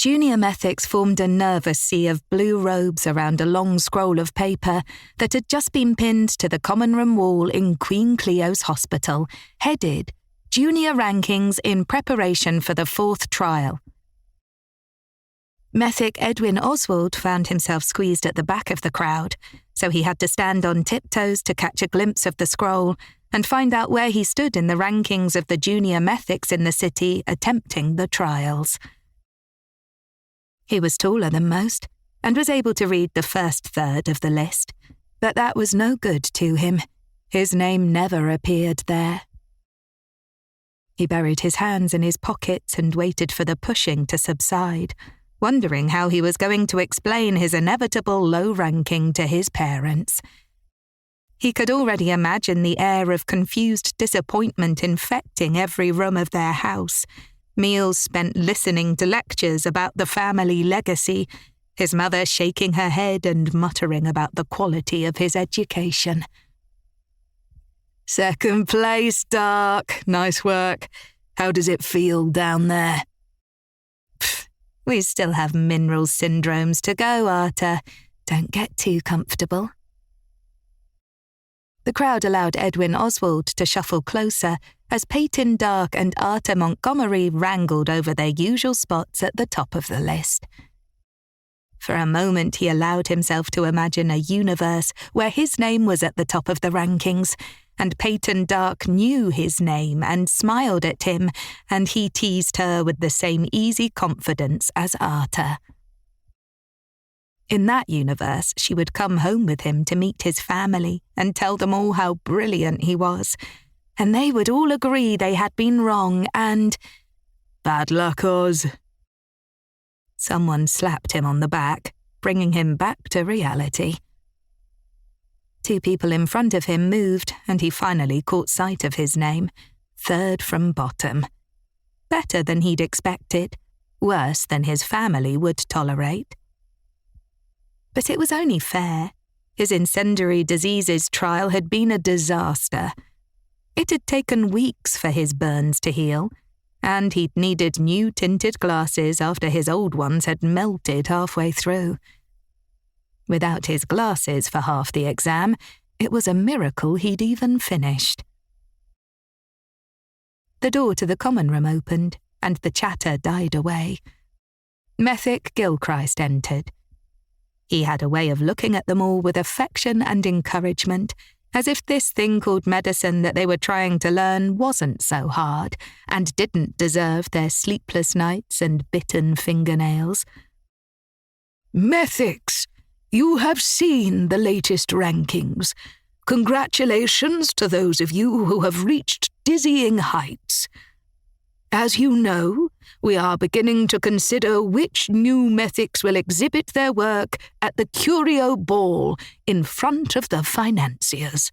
junior methics formed a nervous sea of blue robes around a long scroll of paper that had just been pinned to the common room wall in Queen Cleo's hospital, headed Junior Rankings in Preparation for the Fourth Trial. Methic Edwin Oswald found himself squeezed at the back of the crowd, so he had to stand on tiptoes to catch a glimpse of the scroll and find out where he stood in the rankings of the junior methics in the city attempting the trials. He was taller than most and was able to read the first third of the list, but that was no good to him. His name never appeared there. He buried his hands in his pockets and waited for the pushing to subside, wondering how he was going to explain his inevitable low ranking to his parents. He could already imagine the air of confused disappointment infecting every room of their house, meals spent listening to lectures about the family legacy, his mother shaking her head and muttering about the quality of his education. "Second place, Dark. Nice work. How does it feel down there?" "Pfft, we still have mineral syndromes to go, Arthur. Don't get too comfortable." The crowd allowed Edwin Oswald to shuffle closer as Peyton Dark and Arthur Montgomery wrangled over their usual spots at the top of the list. For a moment he allowed himself to imagine a universe where his name was at the top of the rankings, and Peyton Dark knew his name and smiled at him, and he teased her with the same easy confidence as Arthur. In that universe, she would come home with him to meet his family and tell them all how brilliant he was, and they would all agree they had been wrong and... "Bad luck, Oz." Someone slapped him on the back, bringing him back to reality. Two people in front of him moved, and he finally caught sight of his name, third from bottom. Better than he'd expected, worse than his family would tolerate. But it was only fair. His incendiary diseases trial had been a disaster. It had taken weeks for his burns to heal, and he'd needed new tinted glasses after his old ones had melted halfway through. Without his glasses for half the exam, it was a miracle he'd even finished. The door to the common room opened, and the chatter died away. Methic Gilchrist entered. He had a way of looking at them all with affection and encouragement, as if this thing called medicine that they were trying to learn wasn't so hard and didn't deserve their sleepless nights and bitten fingernails. "Methics, you have seen the latest rankings. Congratulations to those of you who have reached dizzying heights. As you know, we are beginning to consider which new methics will exhibit their work at the Curio Ball in front of the financiers."